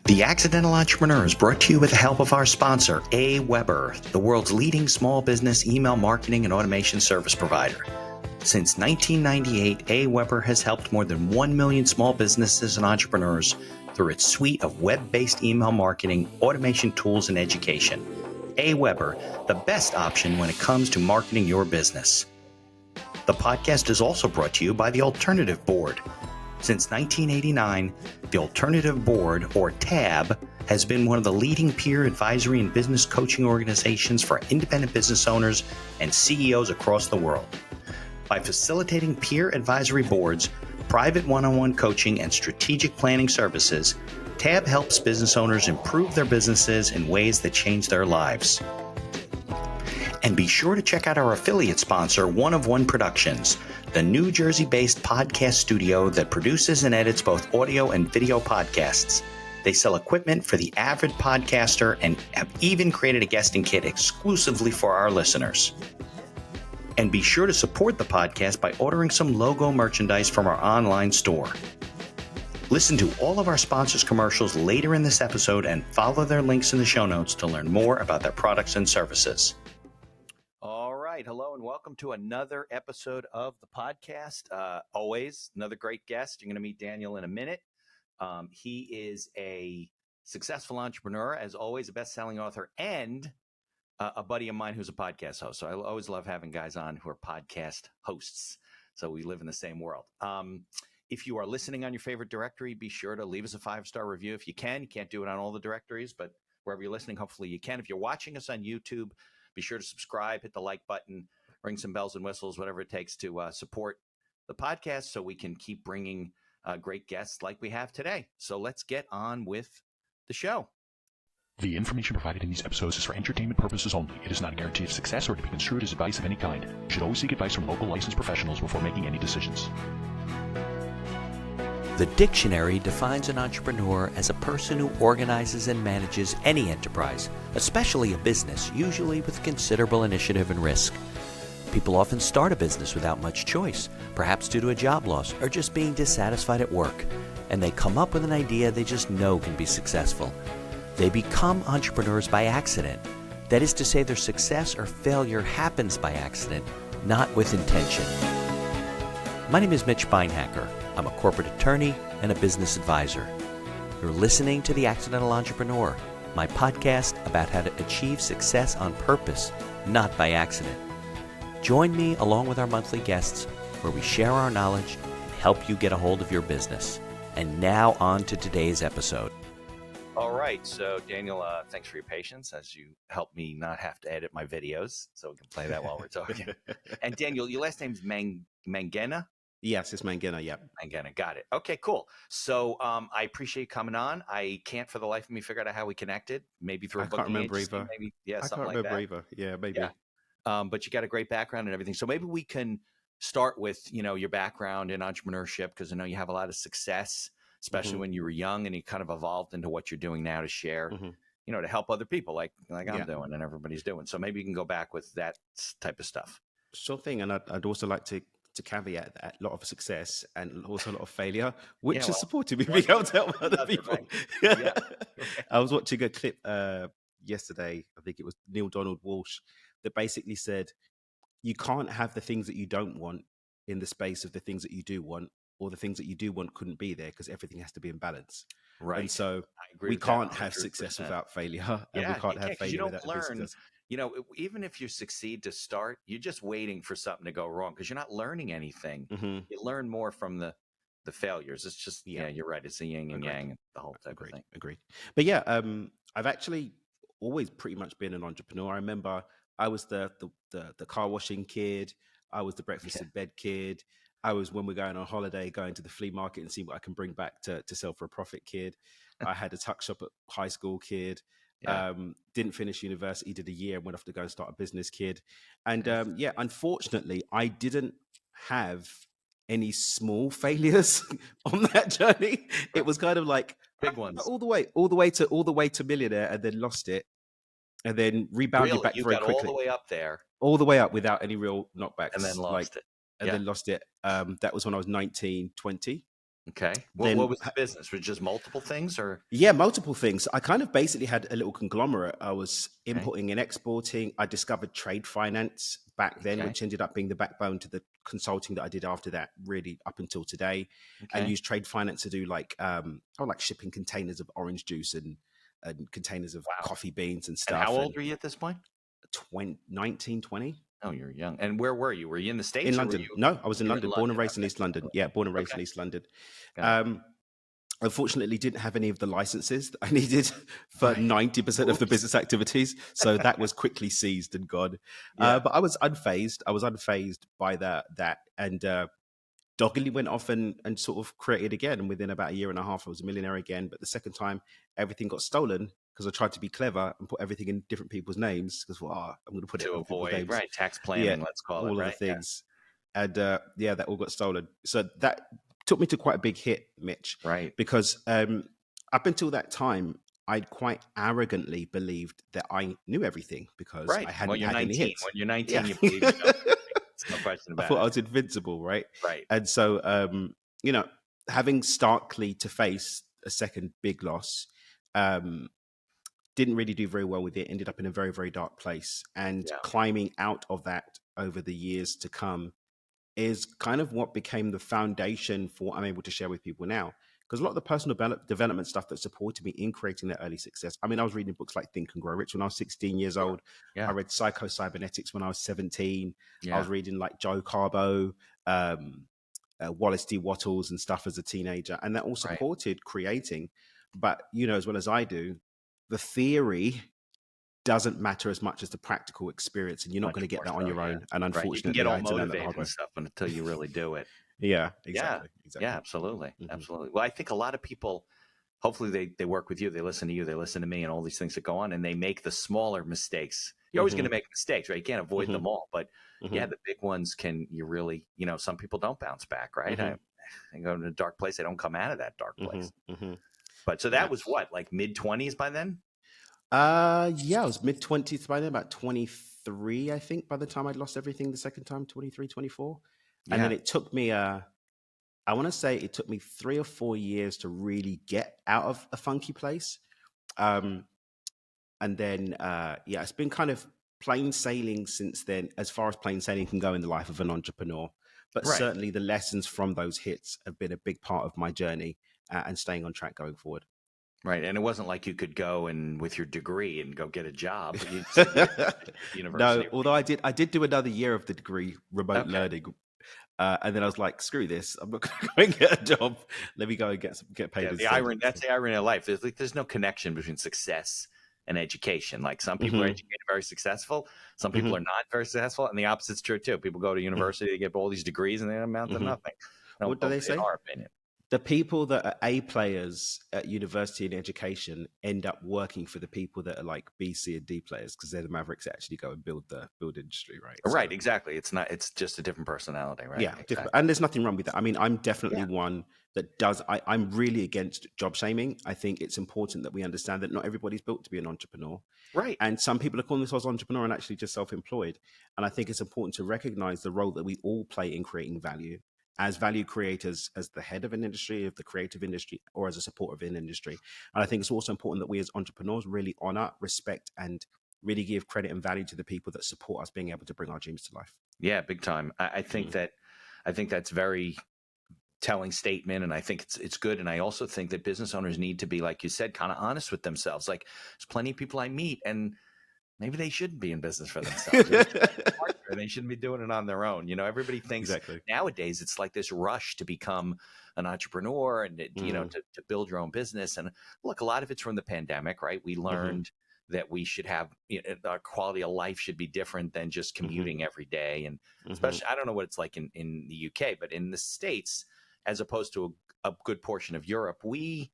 The Accidental Entrepreneur is brought to you with the help of our sponsor, AWeber, the world's leading small business email marketing and automation service provider. Since 1998, AWeber has helped more than 1 million small businesses and entrepreneurs through its suite of web-based email marketing, automation tools, and education. AWeber, the best option when it comes to marketing your business. The podcast is also brought to you by the Alternative Board. Since 1989, the Alternative Board, or TAB, has been one of the leading peer advisory and business coaching organizations for independent business owners and CEOs across the world. By facilitating peer advisory boards, private one-on-one coaching, and strategic planning services, TAB helps business owners improve their businesses in ways that change their lives. And be sure to check out our affiliate sponsor, One of One Productions, the New Jersey-based podcast studio that produces and edits both audio and video podcasts. They sell equipment for the avid podcaster and have even created a guesting kit exclusively for our listeners. And be sure to support the podcast by ordering some logo merchandise from our online store. Listen to all of our sponsors' commercials later in this episode and follow their links in the show notes to learn more about their products and services. All right. Hello and welcome to another episode of the podcast. Always another great guest. You're going to meet Daniel in a minute. He is a successful entrepreneur, as always, a best-selling author, and a buddy of mine who's a podcast host. So I always love having guys on who are podcast hosts. So we live in the same world. If you are listening on your favorite directory, be sure to leave us a 5-star review if you can. You can't do it on all the directories, but wherever you're listening, hopefully you can. If you're watching us on YouTube, be sure to subscribe, hit the like button, ring some bells and whistles, whatever it takes to support the podcast so we can keep bringing great guests like we have today. So let's get on with the show. The information provided in these episodes is for entertainment purposes only. It is not a guarantee of success or to be construed as advice of any kind. You should always seek advice from local licensed professionals before making any decisions. The dictionary defines an entrepreneur as a person who organizes and manages any enterprise, especially a business, usually with considerable initiative and risk. People often start a business without much choice, perhaps due to a job loss or just being dissatisfied at work, and they come up with an idea they just know can be successful. They become entrepreneurs by accident. That is to say, their success or failure happens by accident, not with intention. My name is Mitch Beinhacker. I'm a corporate attorney and a business advisor. You're listening to The Accidental Entrepreneur, my podcast about how to achieve success on purpose, not by accident. Join me along with our monthly guests where we share our knowledge and help you get a hold of your business. And now on to today's episode. All right. So, Daniel, thanks for your patience as you help me not have to edit my videos so we can play that while we're talking. And, Daniel, your last name's Mangena? Yes, it's Mangena, yeah. Mangena, got it. Okay, cool. So I appreciate you coming on. I can't for the life of me figure out how we connected. Maybe through a book. I can't remember either. Maybe, yeah, I something can't like remember that. either. Yeah, maybe. Yeah. But you got a great background and everything. So maybe we can start with, your background in entrepreneurship, because I know you have a lot of success, especially when you were young, and you kind of evolved into what you're doing now to share, to help other people like I'm doing and everybody's doing. So maybe you can go back with that type of stuff. Sure thing. And I'd also like to caveat that a lot of success and also a lot of failure, which has supported me being able to help other people. Yeah. I was watching a clip yesterday, I think it was Neil Donald Walsh, that basically said, you can't have the things that you don't want in the space of the things that you do want, or the things that you do want couldn't be there, because everything has to be in balance. Right. And so we can't have success without failure, and we can't have failure without success. Even if you succeed to start, you're just waiting for something to go wrong because you're not learning anything. You learn more from the failures. It's just, you're right. It's the yin and yang, the whole type of thing. Agreed. But yeah, I've actually always pretty much been an entrepreneur. I remember I was the car washing kid. I was the breakfast in bed kid. I was, when we're going on holiday, going to the flea market and see what I can bring back to sell for a profit kid. I had a tuck shop at high school kid. Didn't finish university, did a year, went off to go and start a business kid. And unfortunately, I didn't have any small failures on that journey. It was kind of like big ones all the way to millionaire, and then lost it, and then rebounded back very quickly. All the way up there, all the way up without any real knockbacks, and then lost it. Then lost it. That was when I was 19, 20. Okay. What Then was the business? Was it just multiple things or? yeah, multiple things. I kind of basically had a little conglomerate. I was Okay. importing and exporting. I discovered trade finance back then, Okay. which ended up being the backbone to the consulting that I did after that, really up until today. And Okay. used trade finance to do like shipping containers of orange juice and containers of Wow. coffee beans and And how stuff. old And were you at this point? 19, 20 Oh, you're young. And where were you? Were you in the in States or were London. you? No, I was in You're in London, born and London. raised in Okay. East London. Yeah, born and raised in Okay. East London. Got it. Um, Unfortunately, didn't have any of the licenses that I needed for Right. 90% of the Oops. business activities. So that was quickly seized and gone. Yeah. But I was unfazed. I was unfazed by that. And doggedly went off and sort of created again. And within about a year and a half, I was a millionaire again. But the second time, everything got stolen because I tried to be clever and put everything in different people's names. Because, I'm going to put it To in people's avoid, names. right, tax Yeah, planning, let's call it, all of the right? Yeah. things. And yeah, that all got stolen. So that took me to quite a big hit, Mitch, Right. because up until that time, I'd quite arrogantly believed that I knew everything because Right. I Well, hadn't you're had any 19. hits. When you're 19, Yeah. you believe you know everything. There's no question I about thought I it. was invincible, right? Right. And so, you know, having starkly to face a second big loss, um, didn't really do very well with it, ended up in a very, very dark place. And Yeah. climbing out of that over the years to come is kind of what became the foundation for what I'm able to share with people now. Because a lot of the personal development stuff that supported me in creating that early success. I mean, I was reading books like Think and Grow Rich when I was 16 years Sure. old. I Yeah. read Psycho-Cybernetics when I was 17. I was Yeah. reading like Joe Carbo, Wallace D. Wattles and stuff as a teenager. And that all Right. supported creating. But, as well as I do, the theory doesn't matter as much as the practical experience. And you're not Much going to get more that on so, your yeah. own. And Right. You can get unfortunately, I all had to learn that the motivated hard and way. stuff, but until you really do it. Yeah, Yeah. exactly. Yeah, Exactly. absolutely. Hmm. Absolutely. Well, I think a lot of people, hopefully they work with you, they listen to you, they listen to me and all these things that go on and they make the smaller mistakes. You're always going Hmm. to make mistakes, right? You can't avoid Hmm. them all, but Hmm. yeah, the big ones you really, some people don't bounce back, right? Hmm. They go in a dark place, they don't come out of that dark Hmm. place. Hmm. But so Yeah. that was what, like mid-20s by then? Yeah, I was mid-20s by then, about 23, I think, by the time I'd lost everything the second time, 23, 24. And then Yeah. it took me, I want to say it took me 3 or 4 years to really get out of a funky place. Um, and then, yeah, it's been kind of plain sailing since then, as far as plain sailing can go in the life of an entrepreneur. But Right. certainly the lessons from those hits have been a big part of my journey and staying on track going forward. Right. And it wasn't like you could go and with your degree and go get a job. You said you didn't finish university. No, although I did do another year of the degree, remote Okay. learning, and then I was like, screw this, I'm not going to go and get a job. Let me go and get paid Yeah, instead. that's the irony of life. There's no connection between success and education. Like some people are Hmm. educated very successful, some people Hmm. are not very successful, and the opposite's true too. People go to Hmm. university, they get all these degrees, and they amount to Hmm. nothing. What do they In say? our opinion. The people that are A players at university and education end up working for the people that are like B, C, and D players because they're the mavericks that actually go and build industry, right? Right, So exactly. It's just a different personality, right? yeah, Exactly. and there's nothing wrong with that. I mean, I'm definitely Yeah. one that does. I'm really against job shaming. I think it's important that we understand that not everybody's built to be an entrepreneur. Right. And some people are calling themselves entrepreneur and actually just self-employed. And I think it's important to recognize the role that we all play in creating value as value creators, as the head of an industry, of the creative industry, or as a supporter of an industry. And I think it's also important that we as entrepreneurs really honor, respect, and really give credit and value to the people that support us being able to bring our dreams to life. Yeah, big time. I think Mm. that's very telling statement, and I think it's good. And I also think that business owners need to be, like you said, kind of honest with themselves. Like there's plenty of people I meet, and maybe they shouldn't be in business for themselves. Or they shouldn't be a partner, they shouldn't be doing it on their own. Everybody thinks Exactly. nowadays it's like this rush to become an entrepreneur and Mm. to build your own business. And look, a lot of it's from the pandemic, right? We learned that we should have our quality of life should be different than just commuting every day. And especially, I don't know what it's like in the UK, but in the States, as opposed to a good portion of Europe, we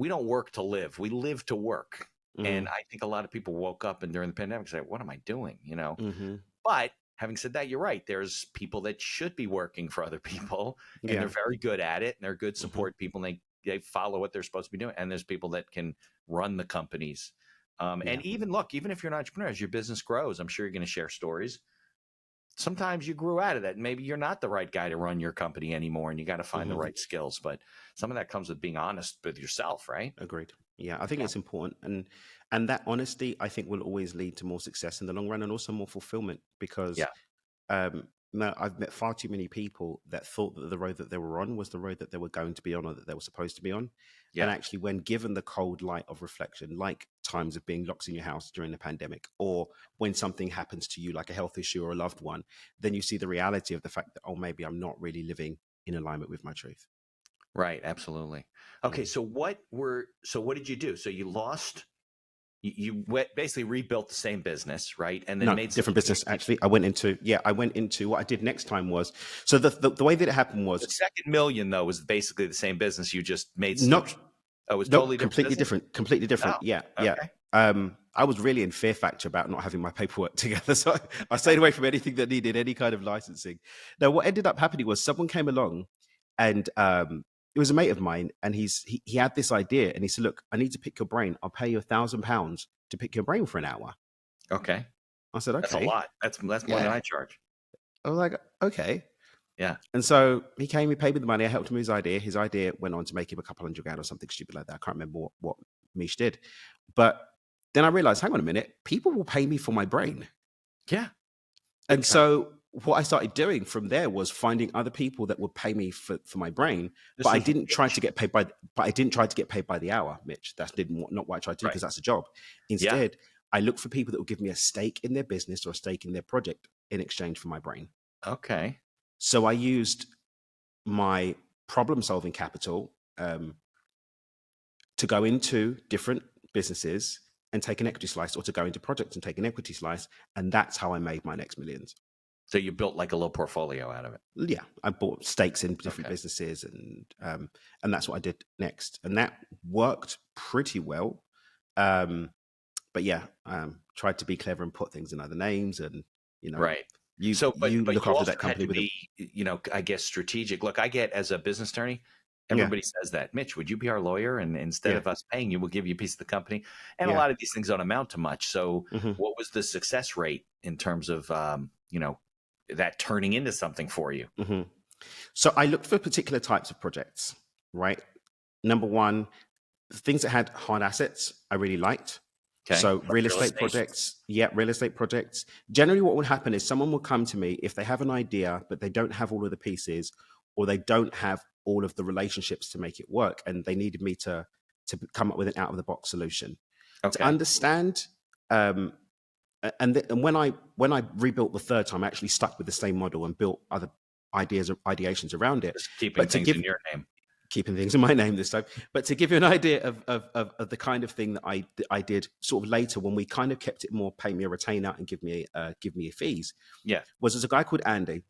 don't work to live. We live to work. And Mm. I think a lot of people woke up and during the pandemic said, what am I doing? Mm-hmm. But having said that, you're right. There's people that should be working for other people and Yeah. they're very good at it and they're good Mhm. support people and they follow what they're supposed to be doing. And there's people that can run the companies. Yeah. And even if you're an entrepreneur, as your business grows, I'm sure you're going to share stories. sometimes you grew out of that. Maybe you're not the right guy to run your company anymore, and you got to find the right skills. But some of that comes with being honest with yourself, right? Agreed. Yeah, I think it's important, and that honesty, I think, will always lead to more success in the long run, and also more fulfillment. Because Yeah. no, I've met far too many people that thought that the road that they were on was the road that they were going to be on, or that they were supposed to be on. Yeah. And actually, when given the cold light of reflection, like times of being locked in your house during the pandemic, or when something happens to you, like a health issue or a loved one, then you see the reality of the fact that, oh, maybe I'm not really living in alignment with my truth. Right. Absolutely. Okay. So what did you do? So you lost, basically rebuilt the same business, right? And then No, made different business. Actually, I went into what I did next time was, so the way that it happened was, the second million though was basically the same business. You just made not it was no, totally completely business? completely different. Oh, Yeah, yeah. okay. I was really in fear factor about not having my paperwork together, so I stayed away from anything that needed any kind of licensing. Now, what ended up happening was someone came along, and it was a mate of mine, and he had this idea, and he said, "Look, I need to pick your brain. I'll pay you £1,000 to pick your brain for an hour." Okay. I said, That's a "Okay." lot. That's more than I charge. I was like, "Okay." Yeah. And so he came, he paid me the money. I helped him with his idea. His idea went on to make him a couple $100,000 or something stupid like that. I can't remember what Mish did. But then I realized, hang on a minute, people will pay me for my brain. Yeah. And so what I started doing from there was finding other people that would pay me for my brain. But I didn't try to get paid by the hour, Mitch. That's not what I tried to do, because that's a job. Instead, I looked for people that would give me a stake in their business or a stake in their project in exchange for my brain. Okay. So I used my problem-solving capital to go into different businesses and take an equity slice, or to go into projects and take an equity slice. And that's how I made my next millions. So you built like a little portfolio out of it. Yeah, I bought stakes in different businesses, and that's what I did next. And that worked pretty well. But yeah, tried to be clever and put things in other names, and right. You look after that company with I guess strategic. Look, I get, as a business attorney, everybody says that, Mitch, would you be our lawyer? And instead of us paying you, we'll give you a piece of the company. And a lot of these things don't amount to much. So what was the success rate in terms of, that turning into something for you? So I looked for particular types of projects, right? Number one, things that had hard assets, I really liked. Okay. So real estate projects. Generally what would happen is someone will come to me if they have an idea, but they don't have all of the pieces, or they don't have all of the relationships to make it work. And they needed me to come up with an out of the box solution. To understand. And when I rebuilt the third time, I actually stuck with the same model and built other ideations around it. Just keeping things in your name. Keeping things in my name this time. But to give you an idea of the kind of thing that I did sort of later, when we kind of kept it more pay me a retainer and give me fees. Yeah, was there's a guy called Andy,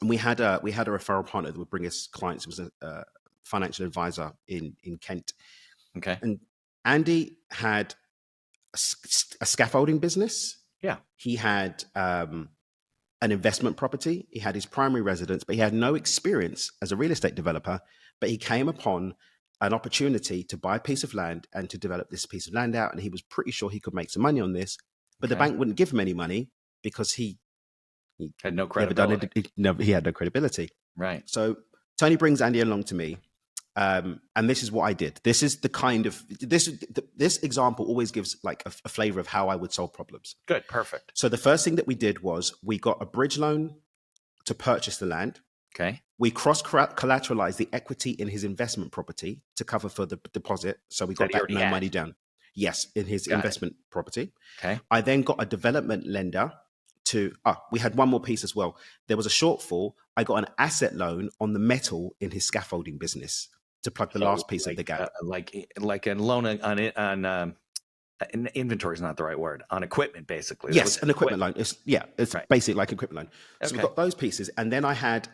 and we had a referral partner that would bring us clients. It was a financial advisor in Kent. Okay, and Andy had a scaffolding business. Yeah, he had an investment property. He had his primary residence, but he had no experience as a real estate developer. But he came upon an opportunity to buy a piece of land and to develop this piece of land out. And he was pretty sure he could make some money on this, but the bank wouldn't give him any money because he had no credibility. He had no credibility. Right. So Tony brings Andy along to me. And this is what I did. This is the kind of, this example always gives like a flavor of how I would solve problems. Good. Perfect. So the first thing that we did was we got a bridge loan to purchase the land. Okay. We cross-collateralized the equity in his investment property to cover for the deposit. So we got that no money down. Yes, in his investment property. Okay. I then got a development lender to, we had one more piece as well. There was a shortfall. I got an asset loan on the metal in his scaffolding business to plug the last piece of the gap. Like a loan on inventory is not the right word. On equipment, basically. Yes, an equipment loan. It's basically like an equipment loan. So we've got those pieces. And then I had,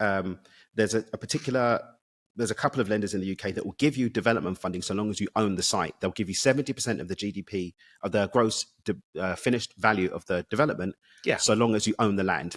there's a couple of lenders in the UK that will give you development funding so long as you own the site. They'll give you 70% of the GDP, of the gross finished value of the development, so long as you own the land.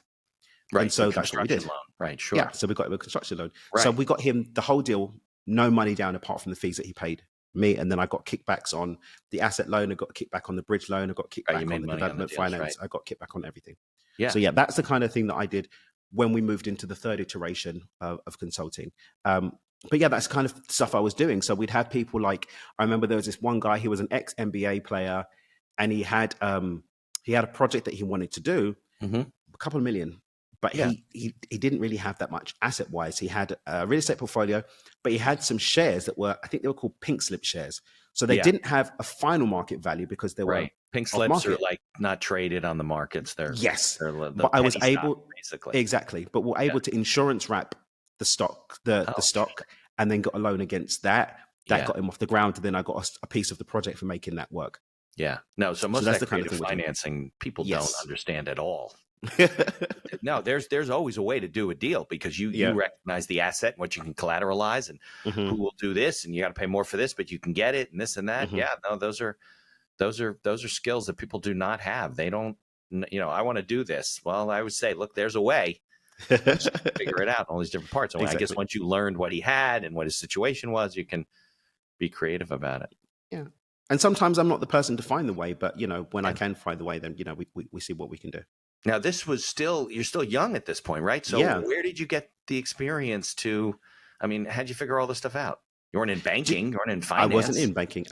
Right. And so that's what we did. Loan. Right, sure. Yeah, so we got him a construction loan. Right. So we got him the whole deal, no money down apart from the fees that he paid me, and then I got kickbacks on the asset loan. I got a kickback on the bridge loan. I got kickback on the development finance. I got kickback on everything. Yeah. So yeah, that's the kind of thing that I did when we moved into the third iteration of consulting. But yeah, that's kind of stuff I was doing. So we'd have people like, I remember there was this one guy, he was an ex NBA player, and he had a project that he wanted to do, Hmm. a couple of million, but Yeah. he didn't really have that much asset wise. He had a real estate portfolio, but he had some shares that were, I think they were called pink slip shares. So they Yeah. didn't have a final market value because they were Right. Pink off slips are market. like not traded on the markets. Yes, They're the but I was penny stock, able, basically. exactly, but we're Yeah. able to insurance wrap the stock, the Oh, stock, and then got a loan against that. That yeah. got him off the ground, and then I got a piece of the project for making that work. Yeah. No, so So most of that's that the kind of creative thing we're doing. financing people don't Yes. understand at all. No, there's always a way to do a deal because you Yeah. recognize the asset and what you can collateralize and Hmm. who will do this, and you got to pay more for this, but you can get it and this and that. Hmm. Yeah, no, those are skills that people do not have. They don't, I want to do this. Well, I would say, look, there's a way. Let's just figure it out. All these different parts. And I guess Exactly. once you learned what he had and what his situation was, you can be creative about it. Yeah. And sometimes I'm not the person to find the way, but when I Yeah. can find the way, then we see what we can do. Now, you're still young at this point, right? So Yeah. where did you get the experience how'd you figure all this stuff out? You weren't in banking, you weren't in I finance. wasn't in banking.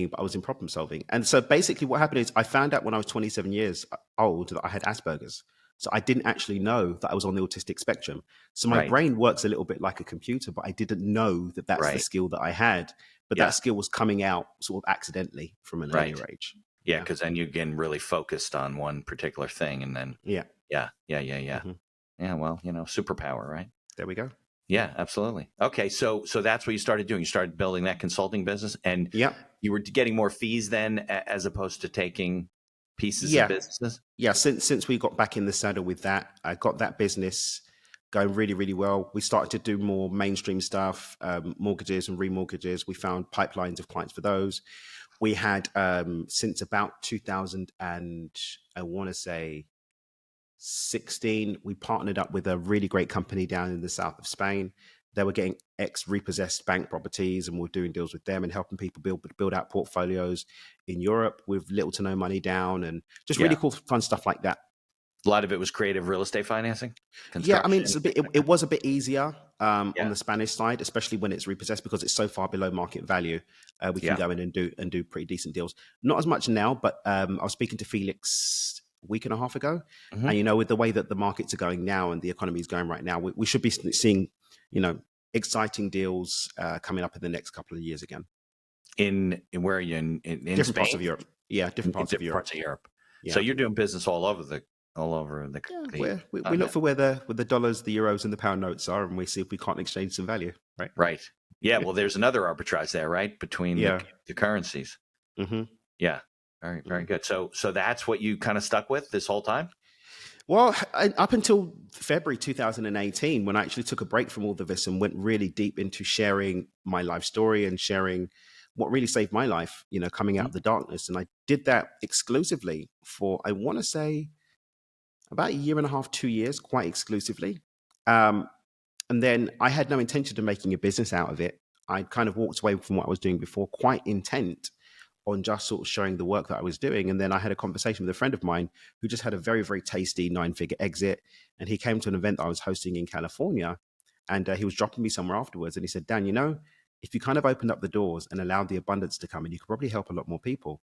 But I was in problem solving. And so basically what happened is I found out when I was 27 years old that I had Asperger's. So I didn't actually know that I was on the autistic spectrum. So my Right. brain works a little bit like a computer, but I didn't know that that's the Right. skill that I had. But Yeah. that skill was coming out sort of accidentally from an Right. earlier age. Yeah, because then you're getting really focused on one particular thing, and then Yeah. yeah. Hmm. Yeah, well, superpower, right? There we go. Yeah, absolutely. Okay, so that's what you started doing. You started building that consulting business, and Yeah. you were getting more fees then, as opposed to taking pieces of Yeah. businesses. Yeah, since we got back in the saddle with that, I got that business going really, really well. We started to do more mainstream stuff, mortgages and remortgages. We found pipelines of clients for those. We had since about 2000 and I want to say 16, we partnered up with a really great company down in the south of Spain. They were getting ex-repossessed bank properties, and we're doing deals with them and helping people build out portfolios in Europe with little to no money down, and just really Yeah. cool, fun stuff like that. A lot of it was creative real estate financing, Yeah, I mean, construction. it was a bit easier on Yeah. the Spanish side, especially when it's repossessed because it's so far below market value. We can Yeah. go in and do pretty decent deals. Not as much now, but I was speaking to Felix a week and a half ago, Mhm. and with the way that the markets are going now and the economy is going right now, we should be seeing exciting deals coming up in the next couple of years again. In where are you in Different Spain? parts of Europe. Yeah, different parts of Europe. Yeah. So you're doing business all over the Yeah, we look for where the dollars, the euros, and the pound notes are, and we see if we can't exchange some value, right? Right. Yeah. Well, there's another arbitrage there, right, between Yeah. the currencies. Hmm. Yeah. Very, very good. So that's what you kind of stuck with this whole time? Well, up until February 2018, when I actually took a break from all of this and went really deep into sharing my life story and sharing what really saved my life, coming out of the darkness. And I did that exclusively for, I want to say, about a year and a half, 2 years, quite exclusively. And then I had no intention of making a business out of it. I kind of walked away from what I was doing before, quite intent on just sort of showing the work that I was doing. And then I had a conversation with a friend of mine who just had a very, very tasty 9-figure exit. And he came to an event that I was hosting in California, and he was dropping me somewhere afterwards. And he said, Dan, if you kind of opened up the doors and allowed the abundance to come in, you could probably help a lot more people.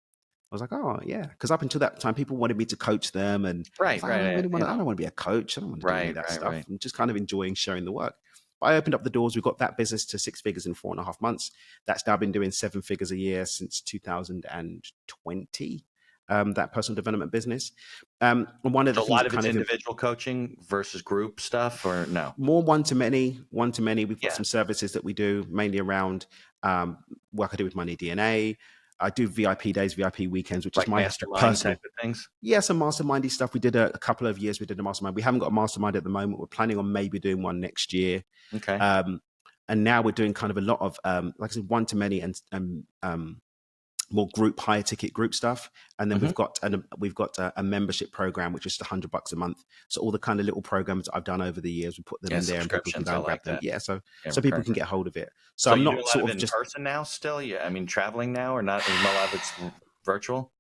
I was like, oh yeah, because up until that time, people wanted me to coach them, and I was like, I don't want to be a coach. I don't want to do any of that stuff. Right. I'm just kind of enjoying sharing the work. But I opened up the doors. We got that business to 6 figures in 4.5 months. That's now been doing 7 figures a year since 2020. That personal development business. And one of the So a things lot that of kind it's of individual coaching versus group stuff, or no? more one to many. We've got Yeah. some services that we do mainly around work I do with Money DNA. I do VIP days, VIP weekends, which Like is my mastermind personal. type of things. Yeah, some mastermindy stuff. We did a couple of years. We did a mastermind. We haven't got a mastermind at the moment. We're planning on maybe doing one next year. Okay. And now we're doing kind of a lot of, like I said, one to many and more group, higher ticket group stuff. And then we've got a membership program, which is just $100 a month. So all the kind of little programs that I've done over the years, we put them in there, and people can go and grab them. Yeah, so people can get hold of it. So I'm not sort of just in person now. Still, yeah. I mean, traveling now, or not? A lot of it's virtual.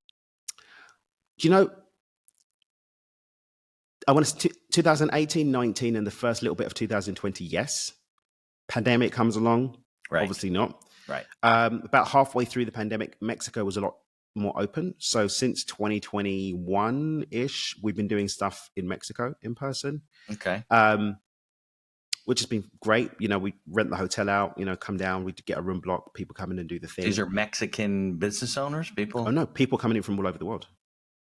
I want to 2018, 19, and the first little bit of 2020. Yes. Pandemic comes along. Right. Obviously not. Right. About halfway through the pandemic, Mexico was a lot more open. So since 2021-ish, we've been doing stuff in Mexico in person. Okay. Which has been great. You know, we rent the hotel out, you know, come down, we get a room block, people come in and do the thing. These are Mexican business owners, people? Oh, no, people coming in from all over the world.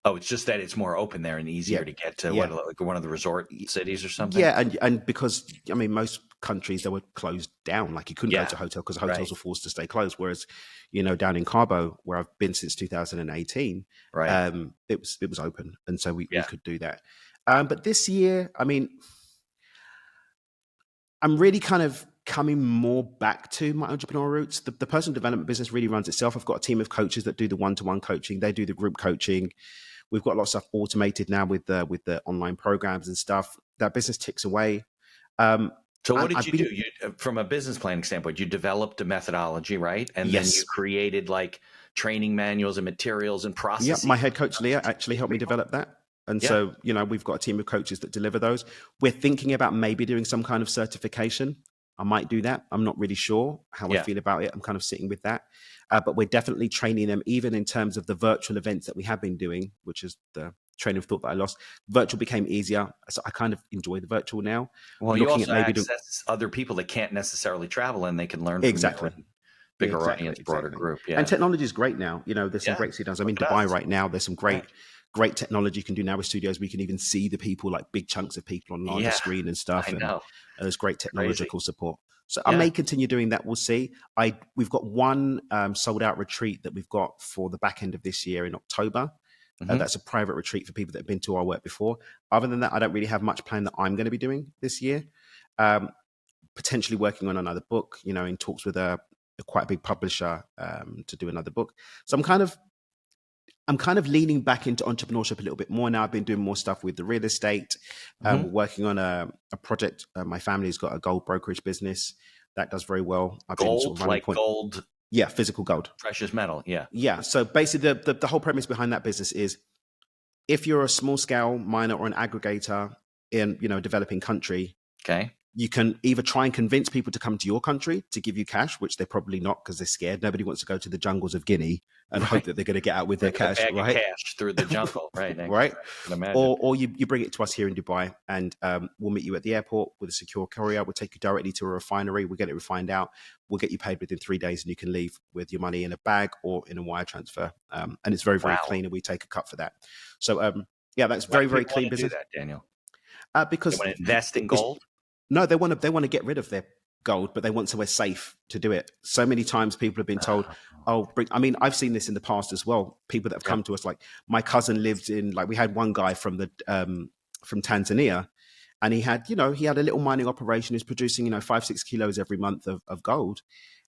Oh, it's just that it's more open there and easier to get to what, like one of the resort cities or something? Yeah, and because, I mean, most countries, they were closed down. Like you couldn't go to a hotel because hotels were forced to stay closed. Whereas, you know, down in Cabo, where I've been since 2018, it was open. And so we could do that. But this year, I mean, I'm really kind of coming more back to my entrepreneurial roots. The personal development business really runs itself. I've got a team of coaches that do the one-to-one coaching. They do the group coaching. We've got a lot of stuff automated now with the online programs and stuff. That business ticks away. So what did you do? You, from a business planning standpoint, you developed a methodology, right? And then you created like training manuals and materials and processes. Yeah, my head coach, Leah, actually helped me develop that. And so, you know, we've got a team of coaches that deliver those. We're thinking about maybe doing some kind of certification. I might do that. I'm not really sure how I feel about it. I'm kind of sitting with that. But we're definitely training them, even in terms of the virtual events that we have been doing, which is the train of thought that I lost. Virtual became easier. So I kind of enjoy the virtual now. Well, you also access other people that can't necessarily travel and they can learn from bigger audience, broader group. Yeah. And technology is great now. You know, there's some great studios. I'm in Dubai right now. There's some great technology you can do now with studios. We can even see the people, like big chunks of people on larger screen and stuff. And there's great technological support. So I may continue doing that. We'll see. We've got one sold out retreat that we've got for the back end of this year in October. That's a private retreat for people that have been to our work before. Other than that, I don't really have much plan that I'm going to be doing this year. Potentially working on another book, you know, in talks with a quite a big publisher to do another book. So I'm kind of leaning back into entrepreneurship a little bit more now. I've been doing more stuff with the real estate, working on a project. My family's got a gold brokerage business that does very well. Gold, like gold? Yeah, physical gold. Precious metal, yeah. Yeah, so basically the whole premise behind that business is if you're a small scale miner or an aggregator in, you know, a developing country, you can either try and convince people to come to your country to give you cash, which they're probably not because they're scared. Nobody wants to go to the jungles of Guinea and hope that they're going to get out with their cash, right? Cash through the jungle, right? Right. Or you bring it to us here in Dubai, and we'll meet you at the airport with a secure courier. We'll take you directly to a refinery. We'll get it refined out. We'll get you paid within 3 days, and you can leave with your money in a bag or in a wire transfer. And it's very, very clean, and we take a cut for that. So, that's very, very clean business. Do that, Daniel? Because they want to invest in gold. No, they want to get rid of their gold, but they want somewhere safe to do it. So many times people have been told, I mean, I've seen this in the past as well. People that have come to us, like my cousin lived in, like we had one guy from Tanzania, and he had a little mining operation. He's producing, 5-6 kilos every month of gold.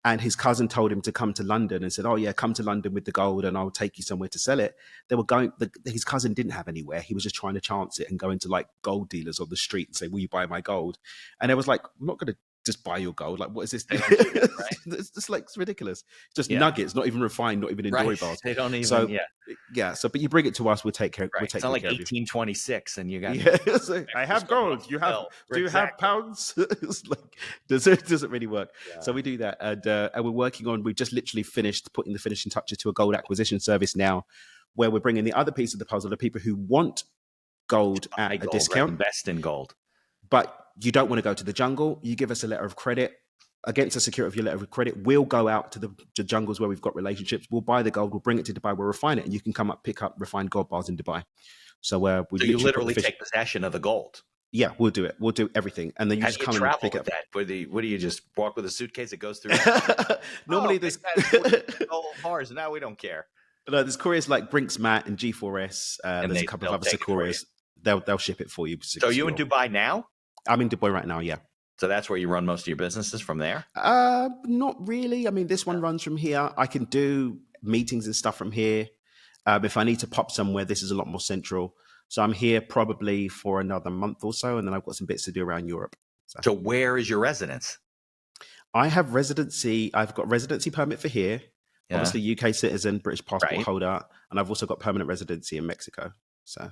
And his cousin told him to come to London and said, "Oh yeah, come to London with the gold and I'll take you somewhere to sell it." They were going, his cousin didn't have anywhere. He was just trying to chance it and go into like gold dealers on the street and say, "Will you buy my gold?" And I was like, "I'm not going to just buy your gold. Like, what is this thing?" It's just like, it's ridiculous. Just nuggets, not even refined, not even in dory bars. They don't even, So, but you bring it to us, we'll take care. We'll take it's not like 1826 and you got, so I have gold. Do you have pounds? It's like, does it really work? Yeah. So we do that. And we're working on, we've just literally finished putting the finishing touches to a gold acquisition service now, where we're bringing the other piece of the puzzle, the people who want gold at a discount. Invest in gold. But you don't want to go to the jungle. You give us a letter of credit. Against the security of your letter of credit, we'll go out to the jungles where we've got relationships. We'll buy the gold. We'll bring it to Dubai. We'll refine it, and you can come up, pick up refined gold bars in Dubai. So you literally take possession of the gold. Yeah, we'll do it. We'll do everything, and then you just come and pick up. That? What do you just walk with a suitcase that goes through? Normally, there's gold bars, and now we don't care. No, there's couriers like Brinks Matt and G4S. And there's a couple of other couriers. They'll ship it for you. So you in Dubai now? I'm in Dubai right now. Yeah. So that's where you run most of your businesses from there? Not really. I mean, this one runs from here. I can do meetings and stuff from here. If I need to pop somewhere, this is a lot more central. So I'm here probably for another month or so, and then I've got some bits to do around Europe. So where is your residence? I've got residency permit for here. Yeah. Obviously UK citizen, British passport holder, and I've also got permanent residency in Mexico. So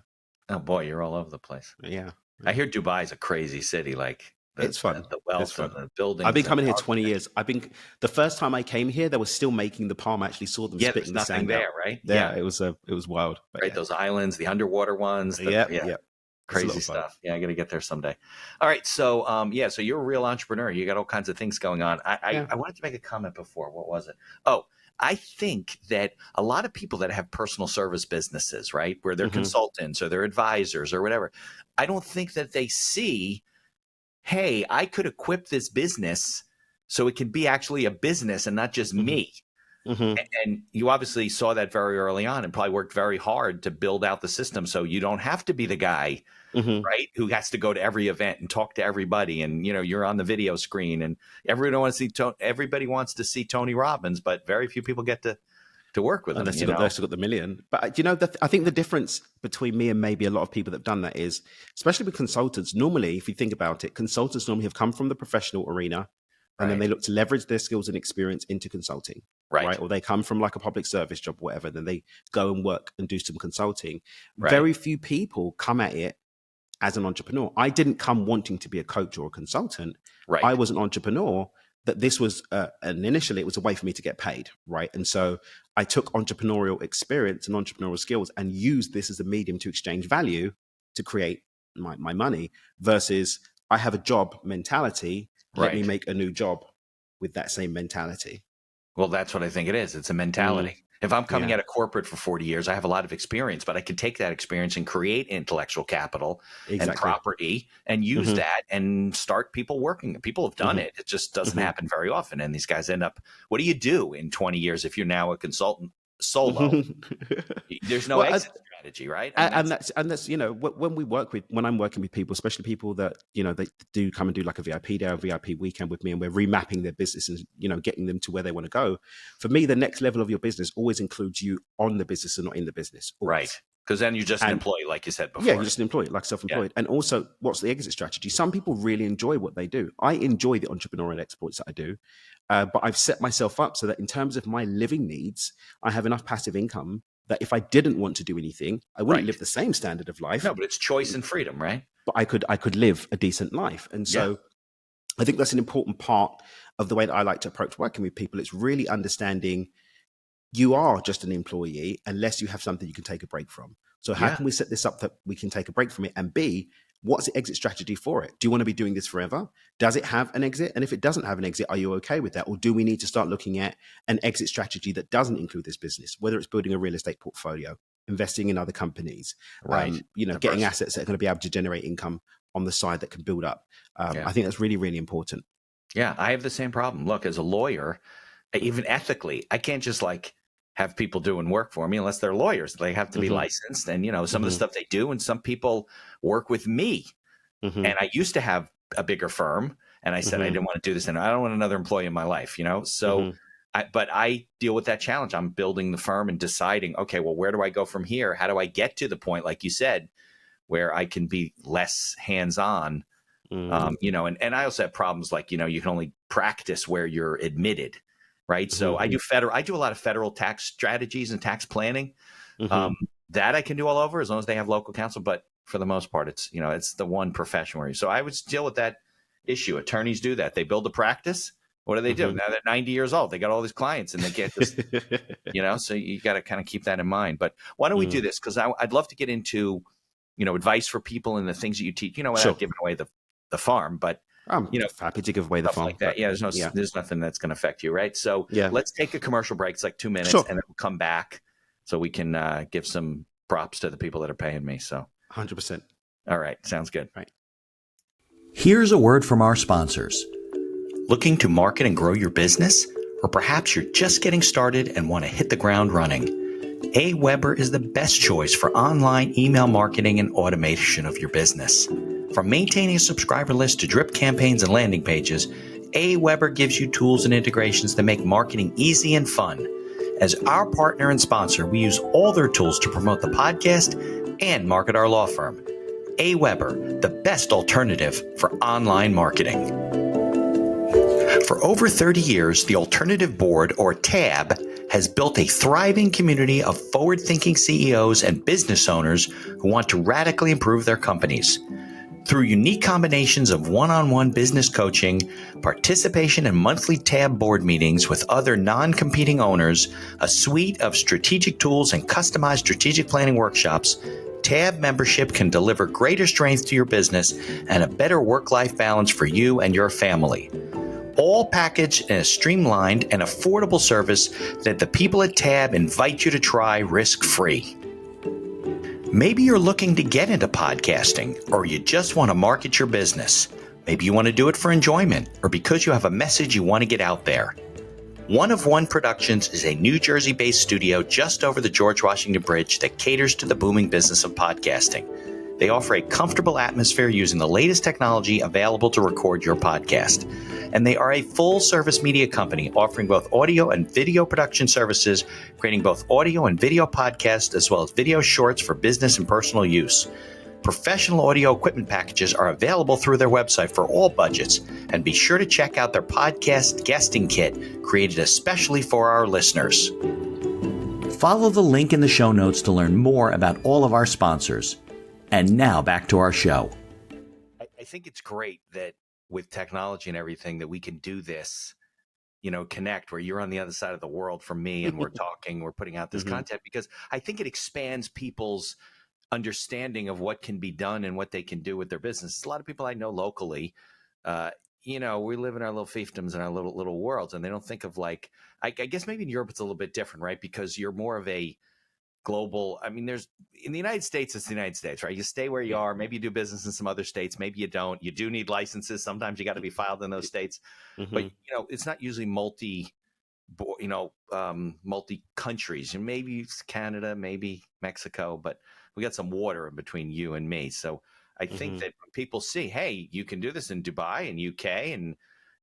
Oh boy, you're all over the place. Yeah. I hear Dubai is a crazy city. Like It's fun. the wealth It's fun. and the buildings. I've been and coming the here 20 years. The first time I came here, they were still making the palm. I actually saw them Yeah, spitting there's the nothing sand out. there, right? Yeah, it was wild. But Right, yeah. those islands, the underwater ones. Yeah. Yeah, It's a lot crazy of fun. stuff. Yeah, I got to get there someday. All right, so so you're a real entrepreneur. You got all kinds of things going on. I wanted to make a comment before. What was it? Oh, I think that a lot of people that have personal service businesses, right, where they're consultants or they're advisors or whatever, I don't think that they see, hey, I could equip this business so it can be actually a business and not just me. And you obviously saw that very early on and probably worked very hard to build out the system so you don't have to be the guy, right, who has to go to every event and talk to everybody. And, you're on the video screen and everybody wants to see Tony Robbins, but very few people get to work with him. They've still got the million. But, I think the difference between me and maybe a lot of people that have done that is, especially with consultants, normally, if you think about it, consultants normally have come from the professional arena. And then they look to leverage their skills and experience into consulting, right? Or they come from like a public service job, whatever. Then they go and work and do some consulting. Right. Very few people come at it as an entrepreneur. I didn't come wanting to be a coach or a consultant. Right. I was an entrepreneur. That this was, and initially it was a way for me to get paid, right? And so I took entrepreneurial experience and entrepreneurial skills and used this as a medium to exchange value to create my money versus I have a job mentality. Let me make a new job with that same mentality. Well, that's what I think it is. It's a mentality. If I'm coming out of corporate for 40 years, I have a lot of experience, but I can take that experience and create intellectual capital and property and use that and start people working. People have done it. It just doesn't happen very often. And these guys end up, what do you do in 20 years if you're now a consultant solo? There's no exit strategy, right? And that's when I'm working with people, especially people that, they do come and do like a VIP day or VIP weekend with me, and we're remapping their business and, getting them to where they want to go. For me, the next level of your business always includes you on the business and not in the business. Always. Right. Because then you're just an employee, like you said before. Yeah, you're just an employee, like self-employed. And also, what's the exit strategy? Some people really enjoy what they do. I enjoy the entrepreneurial exploits that I do. But I've set myself up so that in terms of my living needs, I have enough passive income that if I didn't want to do anything, I wouldn't live the same standard of life. No, but it's choice and freedom, right? But I could live a decent life. And so I think that's an important part of the way that I like to approach working with people. It's really understanding you are just an employee unless you have something you can take a break from. So how can we set this up that we can take a break from it? And B, what's the exit strategy for it? Do you want to be doing this forever? Does it have an exit? And if it doesn't have an exit, are you okay with that? Or do we need to start looking at an exit strategy that doesn't include this business, whether it's building a real estate portfolio, investing in other companies, getting assets that are going to be able to generate income on the side that can build up. I think that's really, really important. Yeah, I have the same problem. Look, as a lawyer, even ethically, I can't just have people doing work for me unless they're lawyers. They have to be licensed and, some of the stuff they do. And some people work with me. And I used to have a bigger firm and I said, I didn't want to do this. And I don't want another employee in my life, So, but I deal with that challenge. I'm building the firm and deciding, okay, well, where do I go from here? How do I get to the point, like you said, where I can be less hands-on? And I also have problems like, you can only practice where you're admitted. Right. So I do a lot of federal tax strategies and tax planning that I can do all over as long as they have local counsel. But for the most part, it's, it's the one profession where so I would deal with that issue. Attorneys do that. They build a practice. What do they do? Now they're 90 years old. They got all these clients and they get this, so you got to kind of keep that in mind. But why don't we do this? Because I'd love to get into, advice for people and the things that you teach, without giving away the farm, but I'm happy to give away the farm. Like that. Yeah, there's nothing that's going to affect you, right? So let's take a commercial break. It's like 2 minutes, and then we'll come back so we can give some props to the people that are paying me. So 100%. All right, sounds good. Right. Here's a word from our sponsors. Looking to market and grow your business? Or perhaps you're just getting started and want to hit the ground running? AWeber is the best choice for online email marketing and automation of your business. From maintaining a subscriber list to drip campaigns and landing pages, AWeber gives you tools and integrations that make marketing easy and fun. As our partner and sponsor, we use all their tools to promote the podcast and market our law firm. AWeber, the best alternative for online marketing. For over 30 years, the Alternative Board, or TAB, has built a thriving community of forward-thinking CEOs and business owners who want to radically improve their companies. Through unique combinations of one-on-one business coaching, participation in monthly TAB board meetings with other non-competing owners, a suite of strategic tools, and customized strategic planning workshops, TAB membership can deliver greater strength to your business and a better work-life balance for you and your family. All packaged in a streamlined and affordable service that the people at TAB invite you to try risk-free. Maybe you're looking to get into podcasting, or you just want to market your business. Maybe you want to do it for enjoyment, or because you have a message you want to get out there. One of One Productions is a New Jersey-based studio just over the George Washington Bridge that caters to the booming business of podcasting. They offer a comfortable atmosphere using the latest technology available to record your podcast. And they are a full-service media company offering both audio and video production services, creating both audio and video podcasts, as well as video shorts for business and personal use. Professional audio equipment packages are available through their website for all budgets. And be sure to check out their podcast guesting kit, created especially for our listeners. Follow the link in the show notes to learn more about all of our sponsors. And now back to our show. I think it's great that with technology and everything that we can do this, connect where you're on the other side of the world from me and we're talking, we're putting out this content, because I think it expands people's understanding of what can be done and what they can do with their business. A lot of people I know locally, we live in our little fiefdoms and our little worlds, and they don't think of I guess maybe in Europe it's a little bit different, right? Because you're more of a global. I mean, in the United States, it's the United States, right? You stay where you are. Maybe you do business in some other states. Maybe you don't. You do need licenses. Sometimes you got to be filed in those states. But, it's not usually multi countries. And maybe it's Canada, maybe Mexico, but we got some water in between you and me. So I think that when people see, hey, you can do this in Dubai and UK, and,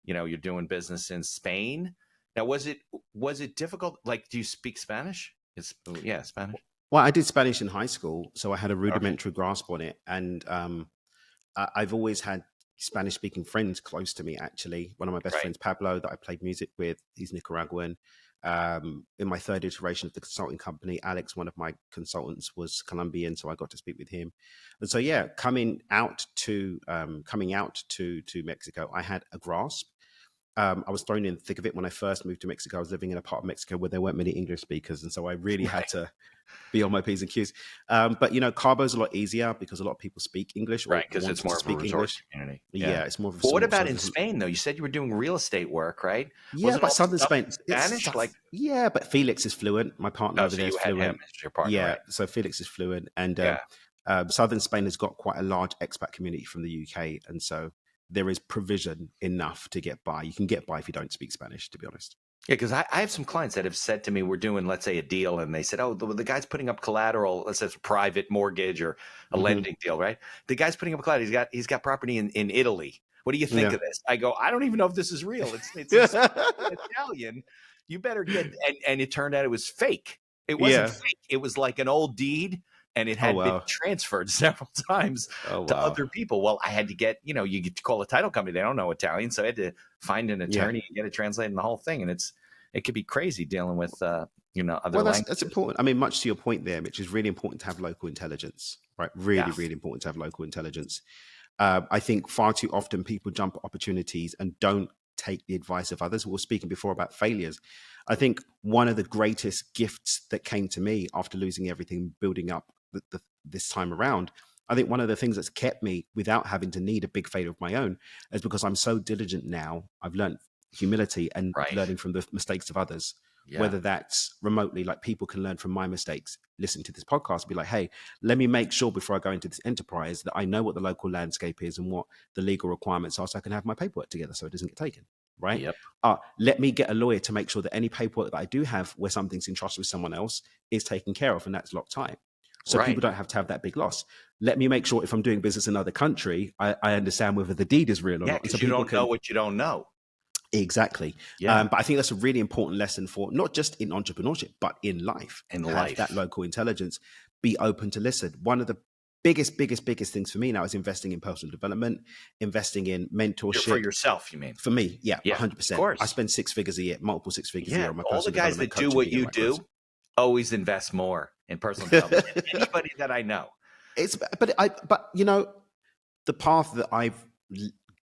you're doing business in Spain. Now, was it difficult? Do you speak Spanish? Spanish. Well, I did Spanish in high school, so I had a rudimentary grasp on it. And I've always had Spanish-speaking friends close to me, actually. One of my best friends, Pablo, that I played music with, he's Nicaraguan. In my third iteration of the consulting company, Alex, one of my consultants, was Colombian, so I got to speak with him. And so, coming out to Mexico, I had a grasp. I was thrown in the thick of it when I first moved to Mexico. I was living in a part of Mexico where there weren't many English speakers, and so I really had to be on my P's and Q's. But Cabo's a lot easier because a lot of people speak English, right? Because it's more of a resort community. Yeah, it's more of a. But what about in Spain, though? You said you were doing real estate work, right? Yeah, but southern Spain, Spanish, yeah, but Felix is fluent. My partner over there is fluent. Him as your partner, yeah, right? So Felix is fluent, and southern Spain has got quite a large expat community from the UK, and so there is provision enough to get by. You can get by if you don't speak Spanish, to be honest. Yeah, because I have some clients that have said to me, we're doing, let's say, a deal, and they said, oh, the guy's putting up collateral, let's say it's a private mortgage or a lending deal, right? The guy's putting up collateral. He's got property in Italy. What do you think of this? I go, I don't even know if this is real. It's Italian. You better get, and it turned out it was fake. It wasn't fake. It was like an old deed, and it had been transferred several times to other people. Well, I had to get, you get to call a title company. They don't know Italian. So I had to find an attorney and get it translated and the whole thing. And it could be crazy dealing with, other languages. That's important. I mean, much to your point there, Mitch, is really important to have local intelligence, right? Really, really important to have local intelligence. I think far too often people jump at opportunities and don't take the advice of others. We were speaking before about failures. I think one of the greatest gifts that came to me after losing everything, building up this time around, I think one of the things that's kept me without having to need a big failure of my own is because I'm so diligent now. I've learned humility and learning from the mistakes of others, whether that's remotely, like people can learn from my mistakes, listen to this podcast, be like, hey, let me make sure before I go into this enterprise that I know what the local landscape is and what the legal requirements are so I can have my paperwork together so it doesn't get taken. Right. Yep. Let me get a lawyer to make sure that any paperwork that I do have where something's entrusted with someone else is taken care of and that's locked tight. So people don't have to have that big loss. Let me make sure if I'm doing business in another country, I understand whether the deed is real or not. Because you don't know what you don't know. Exactly. Yeah. But I think that's a really important lesson for not just in entrepreneurship, but in life. In life. That local intelligence, be open to listen. One of the biggest things for me now is investing in personal development, investing in mentorship. For yourself, you mean? For me, yeah, Yeah, 100%. of course. I spend 6 figures a year, multiple 6 figures a year Yeah, on my all the personal guys development, that do coaching, what beginner you macros. do always invest more in personal development than anybody that I know. But you know, the path that I've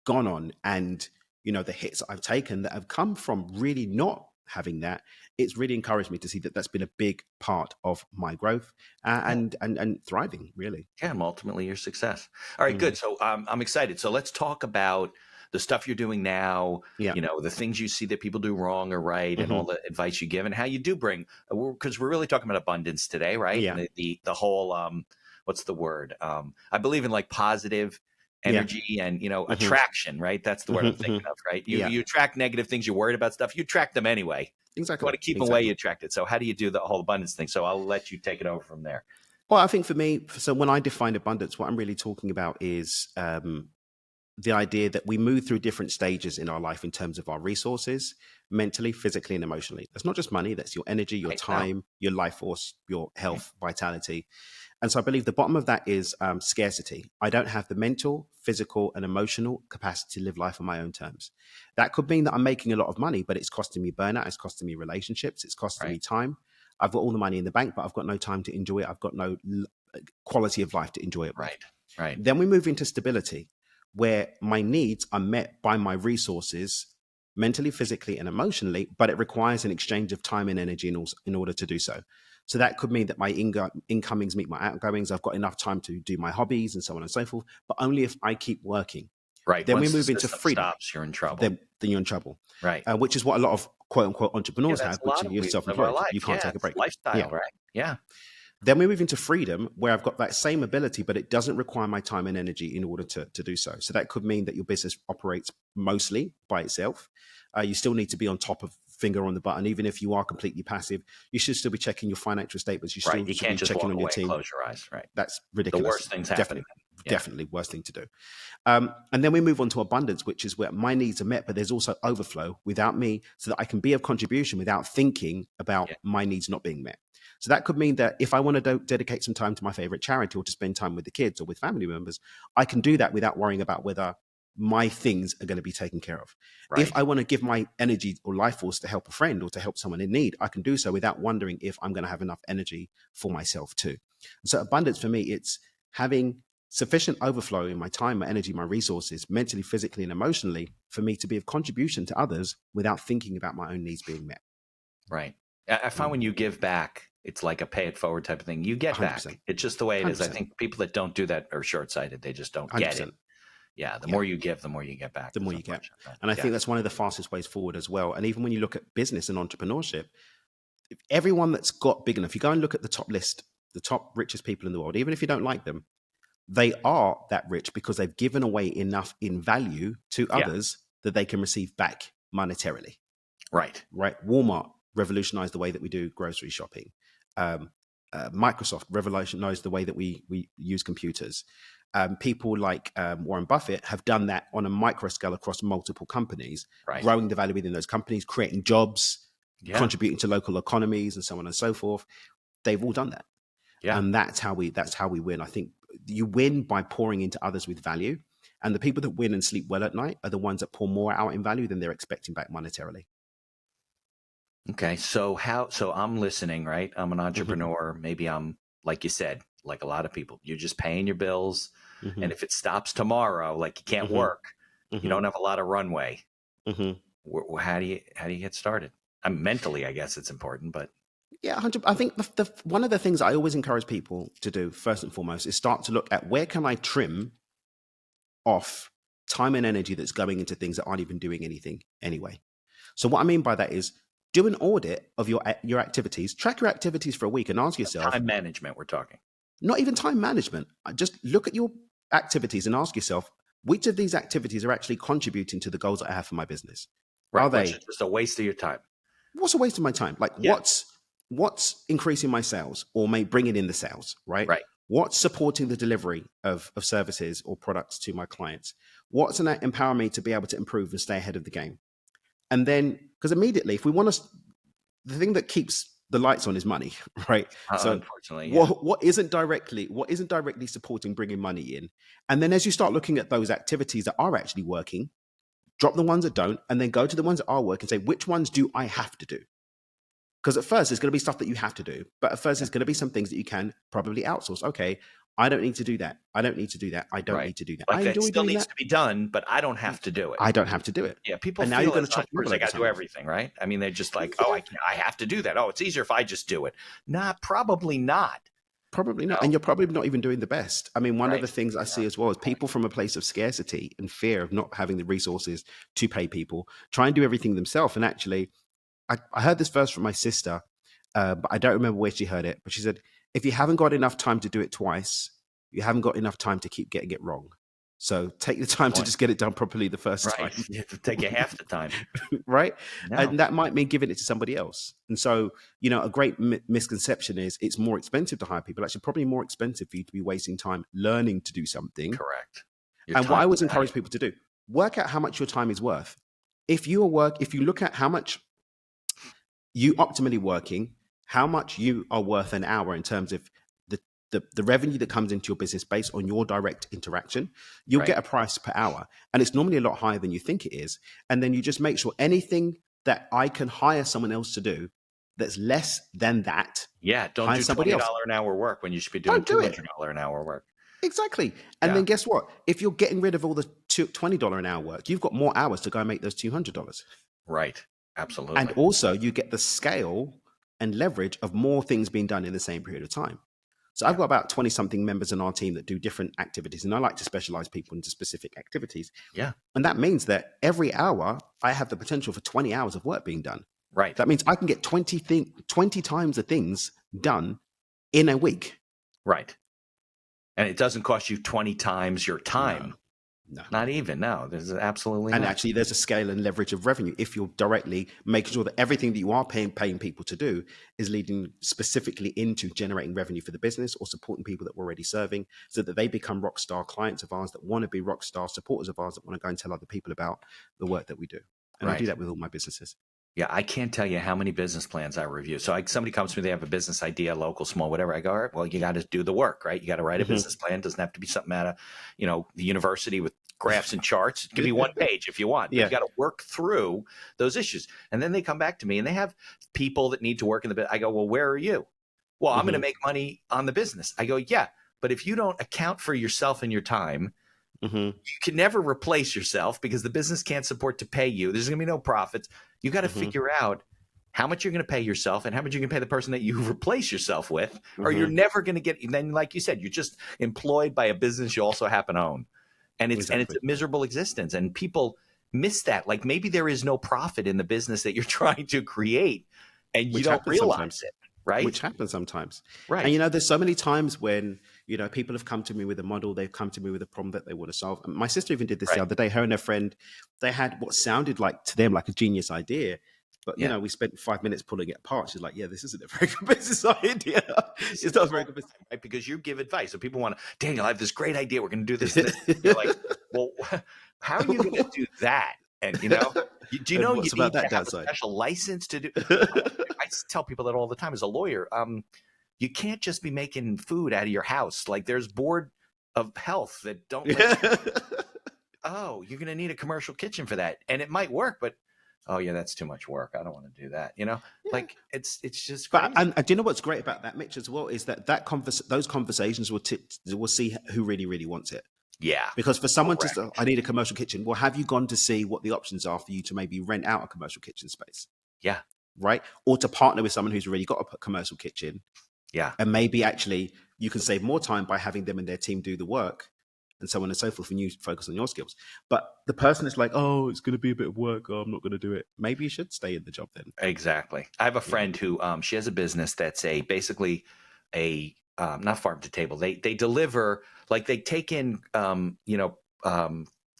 gone on, and you know, the hits I've taken that have come from really not having that, it's really encouraged me to see that that's been a big part of my growth and thriving, really. Yeah, and ultimately your success. All right, good. So I'm excited. So let's talk about the stuff you're doing now, Yeah. you know, the things you see that people do wrong or right, and all the advice you give, and how you do bring, because we're really talking about abundance today, right? Yeah. And the whole, what's the word? I believe in like positive energy and, you know, attraction, right? That's the word I'm thinking of, right? You attract negative things, you're worried about stuff, you attract them anyway. Exactly. You want to keep them away, you attract it. So how do you do the whole abundance thing? So I'll let you take it over from there. Well, I think for me, so when I define abundance, what I'm really talking about is the idea that we move through different stages in our life in terms of our resources, mentally, physically, and emotionally. That's not just money, that's your energy, your time, your life force, your health, vitality. And so I believe the bottom of that is scarcity. I don't have the mental, physical, and emotional capacity to live life on my own terms. That could mean that I'm making a lot of money, but it's costing me burnout, it's costing me relationships, it's costing me time. I've got all the money in the bank, but I've got no time to enjoy it. I've got no quality of life to enjoy it with. Right. Then we move into stability, where my needs are met by my resources, mentally, physically, and emotionally, but it requires an exchange of time and energy in order to do so. So that could mean that my incomings meet my outgoings. I've got enough time to do my hobbies and so on and so forth, but only if I keep working. Right. Then Once we move into freedom. Stops, you're in trouble. Then you're in trouble. Right. Which is what a lot of quote unquote entrepreneurs have, which you're of self-employed. life. You can't take a break. Lifestyle, right? Yeah. Then we move into freedom, where I've got that same ability, but it doesn't require my time and energy in order to do so. So that could mean that your business operates mostly by itself. You still need to be on top of finger on the button. Even if you are completely passive, you should still be checking your financial statements. You still You should can't be just checking on your team. Close your eyes. Right. That's ridiculous. The worst things happen. Definitely worst thing to do. And then we move on to abundance, which is where my needs are met, but there's also overflow without me, so that I can be of contribution without thinking about my needs not being met. So that could mean that if I want to dedicate some time to my favorite charity or to spend time with the kids or with family members, I can do that without worrying about whether my things are going to be taken care of. Right. If I want to give my energy or life force to help a friend or to help someone in need, I can do so without wondering if I'm going to have enough energy for myself too. So abundance for me, it's having sufficient overflow in my time, my energy, my resources, mentally, physically, and emotionally, for me to be of contribution to others without thinking about my own needs being met. Right. I find when you give back, it's like a pay it forward type of thing. You get 100%. Back. It's just the way it is. 100%. I think people that don't do that are short-sighted. They just don't 100%. Get it. Yeah. The more you give, the more you get back. The more you get. And I think that's one of the fastest ways forward as well. And even when you look at business and entrepreneurship, everyone that's got big enough, you go and look at the top list, the top richest people in the world, even if you don't like them, they are that rich because they've given away enough in value to others that they can receive back monetarily. Right. Walmart revolutionized the way that we do grocery shopping. Microsoft revolutionized the way that we use computers. People like Warren Buffett have done that on a micro scale across multiple companies, growing the value within those companies, creating jobs, contributing to local economies, and so on and so forth. They've all done that. Yeah. And that's how we win. I think you win by pouring into others with value. And the people that win and sleep well at night are the ones that pour more out in value than they're expecting back monetarily. Okay. So I'm listening, right? I'm an entrepreneur. Mm-hmm. Maybe I'm, like you said, like a lot of people, you're just paying your bills. Mm-hmm. And if it stops tomorrow, like you can't work, you don't have a lot of runway. How do you get started? Mentally, I guess it's important, but. Yeah, 100%. I think one of the things I always encourage people to do first and foremost is start to look at where can I trim off time and energy that's going into things that aren't even doing anything anyway. So what I mean by that is do an audit of your activities, track your activities for a week and ask yourself. Time management, we're talking. Not even time management. Just look at your activities and ask yourself, which of these activities are actually contributing to the goals that I have for my business? Right, are they just a waste of your time? What's a waste of my time? Like what's increasing my sales or bringing in the sales, right? Right. What's supporting the delivery of services or products to my clients? What's going to empower me to be able to improve and stay ahead of the game? And then, because immediately, if we want to, the thing that keeps the lights on is money, right? So Unfortunately, yeah. what isn't directly supporting bringing money in, and then as you start looking at those activities that are actually working, drop the ones that don't, and then go to the ones that are working and say, which ones do I have to do? Because at first it's going to be stuff that you have to do, but at first Yeah. there's going to be some things that you can probably outsource. Okay, I don't need to do that. I don't need to do that. I don't Right. need to do that. I Like that enjoy still doing needs that. to be done, but I don't have to do it. I don't have to do it. Yeah, people And now you're feel going as to chop your entrepreneurs they labor got to do time off. everything, right? I mean, they're just like, oh, I have to do that. Oh, it's easier if I just do it. Nah, probably not. Probably not. No? And you're probably not even doing the best. I mean, one of Right. the things I see as well is people from a place of scarcity and fear of not having the resources to pay people try and do everything themselves. And actually, I heard this verse from my sister, but I don't remember where she heard it. But she said, if you haven't got enough time to do it twice, you haven't got enough time to keep getting it wrong. So take the time to just get it done properly the first Right. time. You have to take you half the time. Right? No. And that might mean giving it to somebody else. And so, you know, a great misconception is it's more expensive to hire people. Actually, probably more expensive for you to be wasting time learning to do something. Correct. Your And what time I is always valuable. encourage people to do, work out how much your time is worth. If you look at how much you optimally working, how much you are worth an hour in terms of the revenue that comes into your business based on your direct interaction, you'll Right. get a price per hour. And it's normally a lot higher than you think it is. And then you just make sure anything that I can hire someone else to do that's less than that, Yeah, don't hire do somebody $20 else. an hour work when you should be doing Don't do it. $200 an hour work. Exactly. And Yeah. then guess what? If you're getting rid of all the $20 an hour work, you've got more hours to go and make those $200. Right. Absolutely. And also you get the scale and leverage of more things being done in the same period of time. So I've got about 20 something members in our team that do different activities, and I like to specialize people into specific activities. Yeah. And that means that every hour I have the potential for 20 hours of work being done. Right. That means I can get 20 times the things done in a week. Right. And it doesn't cost you 20 times your time. No. Not even. No, there's absolutely And not. actually, there's a scale and leverage of revenue if you're directly making sure that everything that you are paying people to do is leading specifically into generating revenue for the business or supporting people that we're already serving so that they become rock star clients of ours that want to be rock star supporters of ours that want to go and tell other people about the work that we do. And I do Right. that with all my businesses. Yeah, I can't tell you how many business plans I review. So somebody comes to me, they have a business idea, local, small, whatever. I go, all right, well, you got to do the work, right? You got to write a business plan. It doesn't have to be something out of, the university with graphs and charts. It can be one page if you want. But Yeah. you got to work through those issues. And then they come back to me and they have people that need to work in the business. I go, well, where are you? Well, I'm going to make money on the business. I go, yeah, but if you don't account for yourself and your time, you can never replace yourself because the business can't support to pay you. There's going to be no profits. You got to figure out how much you're going to pay yourself and how much you can pay the person that you replace yourself with, or you're never going to get. Then, like you said, you're just employed by a business you also happen to own, and it's a miserable existence. And people miss that. Like maybe there is no profit in the business that you're trying to create, and you don't realize it. Right. Which happens sometimes. Right. And, there's so many times when, people have come to me with a model, they've come to me with a problem that they want to solve. And my sister even did this the other day. Her and her friend, they had what sounded like to them like a genius idea. But, we spent 5 minutes pulling it apart. She's like, yeah, this isn't a very good business idea. It's not a very good business idea. Right? Because you give advice. So people want to, Daniel, I have this great idea. We're going to do this. And this. You're like, well, how are you going to do that? And, do you know you need to have a special license to do? I tell people that all the time as a lawyer. You can't just be making food out of your house. Like there's board of health that don't. Oh, you're going to need a commercial kitchen for that. And it might work, but oh yeah, that's too much work. I don't want to do that. Like it's just crazy. But and do you know what's great about that, Mitch, as well, is that those conversations will see who really, really wants it. Yeah. Because for someone to say, I need a commercial kitchen, well, have you gone to see what the options are for you to maybe rent out a commercial kitchen space? Yeah. Right. Or to partner with someone who's already got a commercial kitchen. Yeah. And maybe actually you can save more time by having them and their team do the work and so on and so forth and you focus on your skills. But the person is like, oh, it's going to be a bit of work. Oh, I'm not going to do it. Maybe you should stay in the job then. Exactly. I have a friend who she has a business that's basically a not farm to table. They deliver, like they take in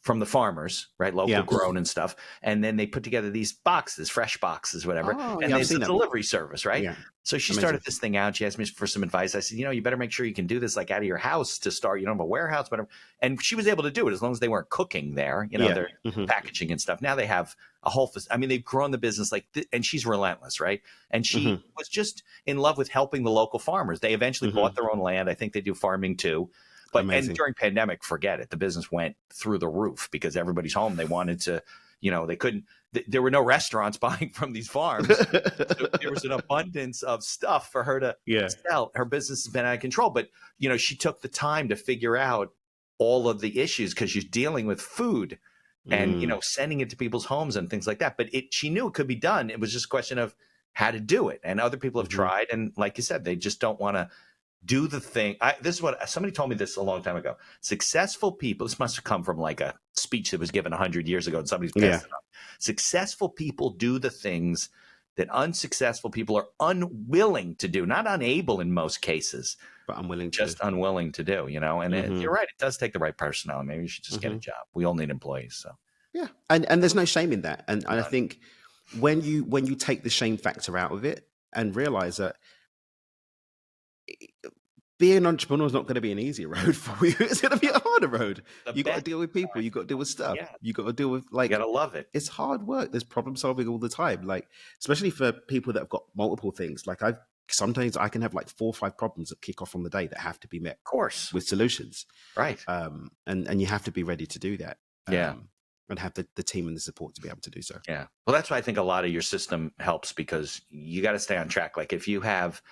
from the farmers, right? Local Yeah. grown and stuff. And then they put together these boxes, fresh boxes, whatever. Oh, And yeah, I've there's seen a that. delivery service, right? Yeah. So she Amazing. started this thing out. She asked me for some advice. I said, you better make sure you can do this like out of your house to start. You don't have a warehouse, whatever. And she was able to do it as long as they weren't cooking there. They're packaging and stuff. Now they have a whole, they've grown the business and she's relentless, right? And she was just in love with helping the local farmers. They eventually bought their own land. I think they do farming too. But Amazing. And during pandemic, forget it. The business went through the roof because everybody's home. They wanted to, they couldn't. There were no restaurants buying from these farms. So there was an abundance of stuff for her to sell. Her business has been out of control. But she took the time to figure out all of the issues because she's dealing with food and sending it to people's homes and things like that. But she knew it could be done. It was just a question of how to do it. And other people have tried. And like you said, they just don't want to do the thing. This is what somebody told me this a long time ago. Successful people, this must have come from like a speech that was given 100 years ago and somebody's passed it on. Successful people do the things that unsuccessful people are unwilling to do, not unable in most cases, but unwilling unwilling to do, And you're right. It does take the right personnel. Maybe you should just get a job. We all need employees. So yeah. And there's no shame in that. And I think when you take the shame factor out of it and realize that being an entrepreneur is not going to be an easy road for you. It's going to be a harder road. You got to deal with people. You got to deal with stuff. Yeah. You got to deal with you got to love it. It's hard work. There's problem solving all the time. Like, especially for people that have got multiple things. Like sometimes I can have like 4 or 5 problems that kick off on the day that have to be met. Of course. With solutions. Right. And you have to be ready to do that. Yeah. And have the team and the support to be able to do so. Yeah. Well, that's why I think a lot of your system helps because you got to stay on track. Like if you have,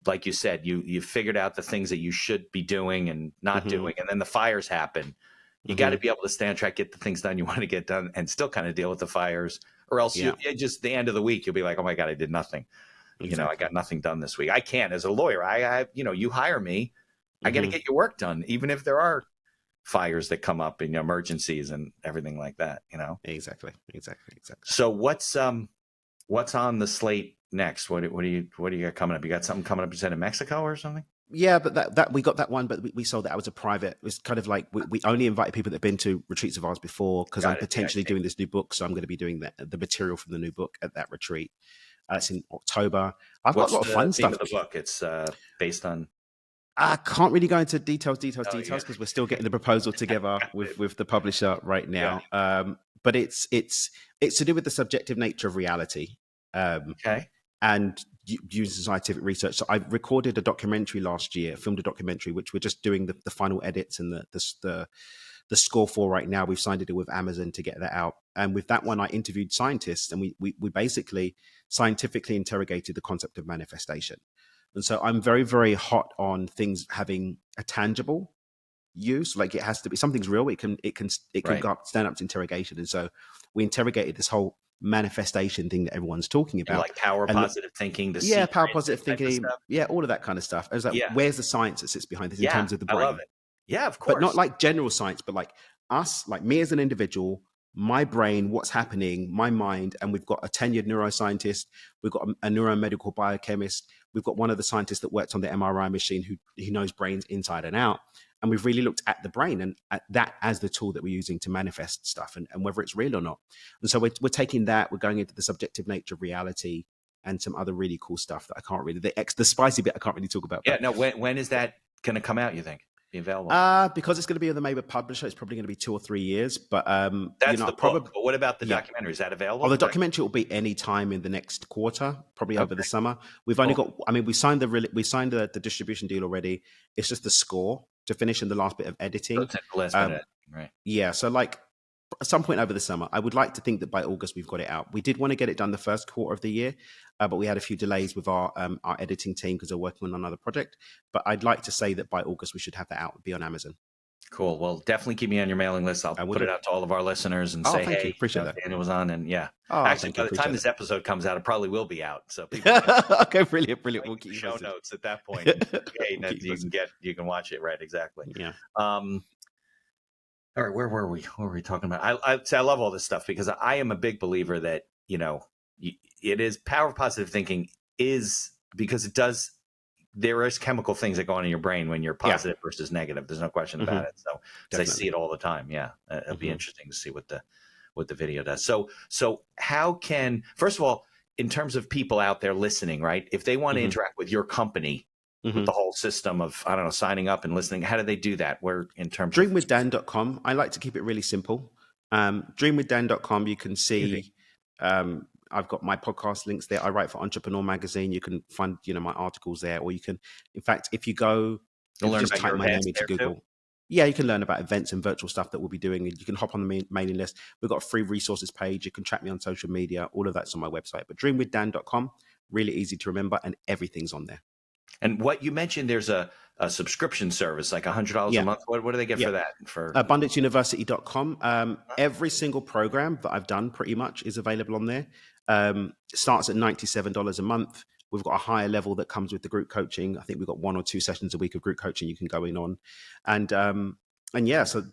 like you said, you figured out the things that you should be doing and not doing, and then the fires happen. You got to be able to stay on track, get the things done you want to get done, and still kind of deal with the fires. Or else you just the end of the week, you'll be like, oh my God, I did nothing. Exactly. I got nothing done this week. I can't as a lawyer. I you hire me, I got to get your work done, even if there are fires that come up in emergencies and everything like that. Exactly. So what's on the slate next? What do you got coming up? You got something coming up? You said in Mexico or something? Yeah, but that we got that one, but we sold that out as a private. It was kind of like we only invited people that have been to retreats of ours before because I'm potentially doing this new book, so I'm going to be doing the material from the new book at that retreat. It's in October. I've got a lot of fun stuff. What's the theme of the book? It's based on. I can't really go into details because we're still getting the proposal together with the publisher right now. Yeah. But it's to do with the subjective nature of reality. Okay. And using scientific research. So I recorded a documentary last year, filmed a documentary, which we're just doing the final edits and the score for right now. We've signed a deal with Amazon to get that out. And with that one, I interviewed scientists and we basically scientifically interrogated the concept of manifestation. And so I'm very, very hot on things having a tangible use. Like it has to be, something's real. It can go up, stand up to interrogation. And so we interrogated this whole manifestation thing that everyone's talking about, like power positive thinking, power positive thinking, all of that kind of stuff. I was like, where's the science that sits behind this in terms of the brain? I love it. Yeah, of course. But not like general science, but like us, like me as an individual, my brain, what's happening, my mind, and we've got a tenured neuroscientist, we've got a neuromedical biochemist, we've got one of the scientists that worked on the MRI machine who knows brains inside and out. And we've really looked at the brain and at that as the tool that we're using to manifest stuff and whether it's real or not. And so we're taking that, we're going into the subjective nature of reality and some other really cool stuff that I can't really, the spicy bit I can't really talk about. Yeah, no, when is that going to come out, you think? Be available? Because it's going to be with a major publisher, it's probably going to be 2 or 3 years. But that's the book. But what about the documentary? Is that available? Oh, the documentary will be any time in the next quarter, probably over the summer. We've only got. I mean, we signed the distribution deal already. It's just the score to finish and the last bit of editing. So it's the last bit of editing, right? Yeah. So like at some point over the summer, I would like to think that by August we've got it out. We did want to get it done the first quarter of the year, but we had a few delays with our editing team because they're working on another project. But I'd like to say that by August we should have that out, be on Amazon. Cool. Well, definitely keep me on your mailing list. I'll put it out to all of our listeners and say, hey, appreciate that. Daniel was on, and actually, by the time this episode comes out, it probably will be out. So people okay, brilliant. We'll keep show notes at that point. You can watch it, right? Exactly. Yeah. All right, where were we? What were we talking about? I love all this stuff because I am a big believer that, it is power of positive thinking is because it does there is chemical things that go on in your brain when you're positive versus negative. There's no question about it. So 'cause I see it all the time. Yeah, it'll be interesting to see what the video does. So how can, first of all, in terms of people out there listening, right? If they want to interact with your company, with the whole system of, I don't know, signing up and listening, how do they do that? Where in terms of dreamwithdan.com, I like to keep it really simple. Dreamwithdan.com, you can see I've got my podcast links there. I write for Entrepreneur Magazine. You can find, my articles there, or you can, in fact, if you go, learn just about type your my name events into there Google. too? Yeah, you can learn about events and virtual stuff that we'll be doing. You can hop on the mailing list. We've got a free resources page. You can track me on social media. All of that's on my website. But dreamwithdan.com, really easy to remember, and everything's on there. And what you mentioned, there's a subscription service, like $100 a month. What do they get for that? For abundanceuniversity.com. Every single program that I've done pretty much is available on there. It starts at $97 a month. We've got a higher level that comes with the group coaching. I think we've got 1 or 2 sessions a week of group coaching you can go in on. And yeah, so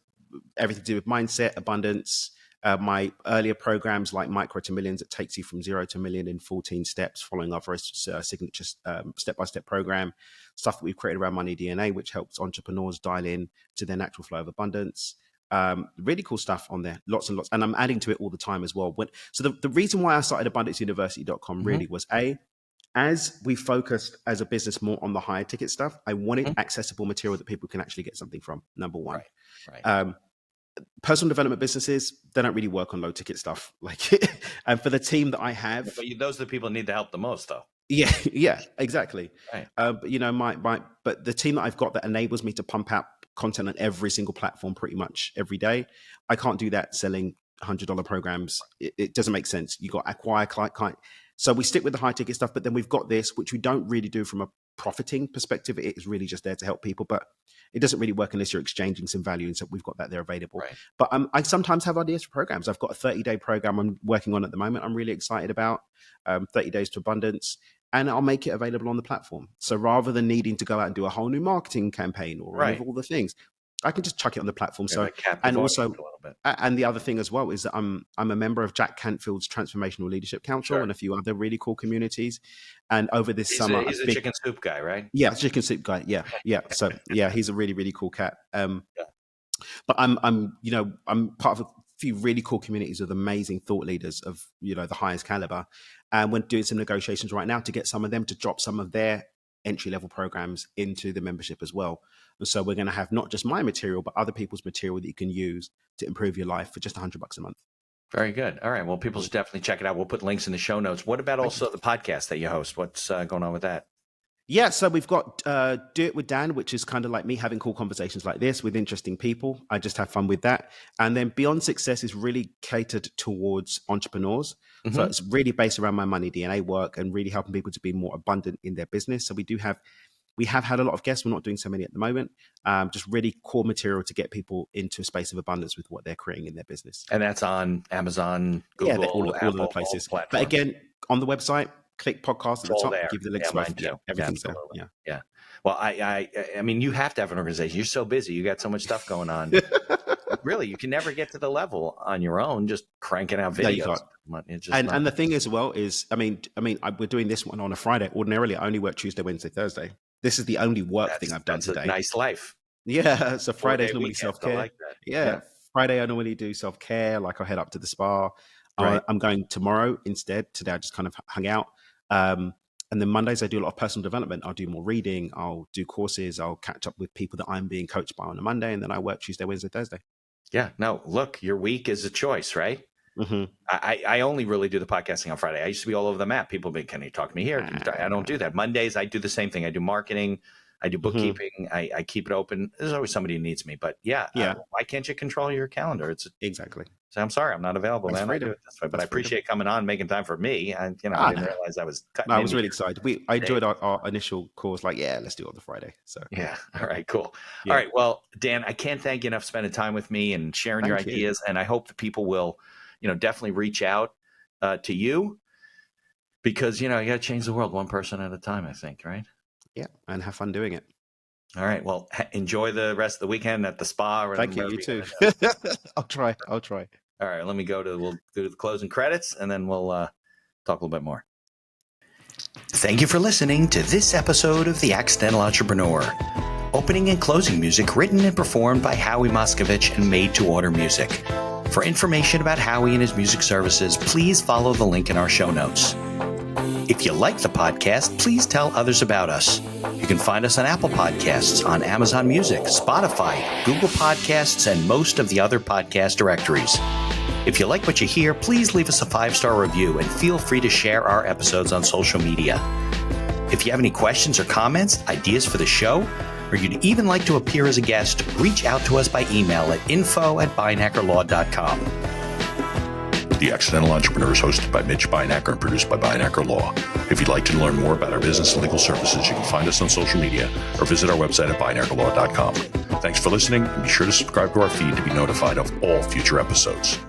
everything to do with mindset, abundance. My earlier programs like Micro to Millions, it takes you from 0 to million in 14 steps, following our very signature step-by-step program. Stuff that we've created around Money DNA, which helps entrepreneurs dial in to their natural flow of abundance. Really cool stuff on there, lots and lots. And I'm adding to it all the time as well. So the reason why I started abundanceuniversity.com really was as we focused as a business more on the higher ticket stuff, I wanted accessible material that people can actually get something from, number one. Right. Personal development businesses, they don't really work on low ticket stuff. And for the team that I have, but those are the people that need the help the most, though. Yeah, exactly. Right. But the team that I've got that enables me to pump out content on every single platform pretty much every day, I can't do that selling $100 programs. It doesn't make sense. You got acquire client. So we stick with the high ticket stuff, but then we've got this, which we don't really do from a profiting perspective. It is really just there to help people, but it doesn't really work unless you're exchanging some value. And so we've got that there available. Right. But I sometimes have ideas for programs. I've got a 30-day program I'm working on at the moment. I'm really excited about 30 Days to Abundance, and I'll make it available on the platform. So rather than needing to go out and do a whole new marketing campaign or any of all the things, I can just chuck it on the platform. So, and also, and the other thing as well is that I'm a member of Jack Canfield's Transformational Leadership Council and a few other really cool communities. And over this summer, he's a chicken soup guy, right? Yeah, chicken soup guy. Yeah. So yeah, he's a really, really cool cat. But I'm part of a few really cool communities of amazing thought leaders of the highest caliber, and we're doing some negotiations right now to get some of them to drop some of their entry-level programs into the membership as well. And so we're going to have not just my material, but other people's material that you can use to improve your life for just $100 a month. Very good. All right. Well, people should definitely check it out. We'll put links in the show notes. What about also the podcast that you host? What's going on with that? Yeah, so we've got Do It With Dan, which is kind of like me having cool conversations like this with interesting people. I just have fun with that. And then Beyond Success is really catered towards entrepreneurs. So it's really based around my Money DNA work and really helping people to be more abundant in their business. So we have had a lot of guests. We're not doing so many at the moment. Just really core material to get people into a space of abundance with what they're creating in their business. And that's on Amazon, Google, all Apple, of the places. All but again, on the website, click podcast at the top, there. Give the links. Everything's there. Yeah. Well, I mean, you have to have an organization. You're so busy. You got so much stuff going on. Really, you can never get to the level on your own, just cranking out videos. And the thing as well is, we're doing this one on a Friday. Ordinarily, I only work Tuesday, Wednesday, Thursday. This is the only work thing I've done today. A nice life. Yeah. So Friday's normally self-care. Like that. Yeah. Friday, I normally do self-care. Like I'll head up to the spa. Right. I'm going tomorrow instead. Today, I just kind of hung out. And then Mondays, I do a lot of personal development. I'll do more reading. I'll do courses. I'll catch up with people that I'm being coached by on a Monday. And then I work Tuesday, Wednesday, Thursday. Yeah. No, look, your week is a choice, right? I only really do the podcasting on Friday. I used to be all over the map. People be, can you talk to me here? I don't do that. Mondays, I do the same thing. I do marketing. I do bookkeeping. I keep it open. There's always somebody who needs me. But why can't you control your calendar? Exactly. So I'm sorry, I'm not available, man. I do it this way, but I appreciate coming on, making time for me. And I didn't realize I was cutting. I was really excited. I enjoyed our initial calls. Like, let's do it on the Friday. So yeah, all right, cool. Yeah. All right, well, Dan, I can't thank you enough for spending time with me and sharing your ideas. And I hope that people will, definitely reach out to you because you got to change the world one person at a time. I think, right? Yeah, and have fun doing it. All right. Well, enjoy the rest of the weekend at the spa. Or thank you. You too. I'll try. All right. We'll do the closing credits and then we'll talk a little bit more. Thank you for listening to this episode of The Accidental Entrepreneur. Opening and closing music written and performed by Howie Moskovich and made to order music. For information about Howie and his music services, please follow the link in our show notes. If you like the podcast, please tell others about us. You can find us on Apple Podcasts, on Amazon Music, Spotify, Google Podcasts, and most of the other podcast directories. If you like what you hear, please leave us a 5-star review and feel free to share our episodes on social media. If you have any questions or comments, ideas for the show, or you'd even like to appear as a guest, reach out to us by email at info@beinackerlaw.com. The Accidental Entrepreneur is hosted by Mitch Beinacker and produced by Beinacker Law. If you'd like to learn more about our business and legal services, you can find us on social media or visit our website at beinackerlaw.com. Thanks for listening, and be sure to subscribe to our feed to be notified of all future episodes.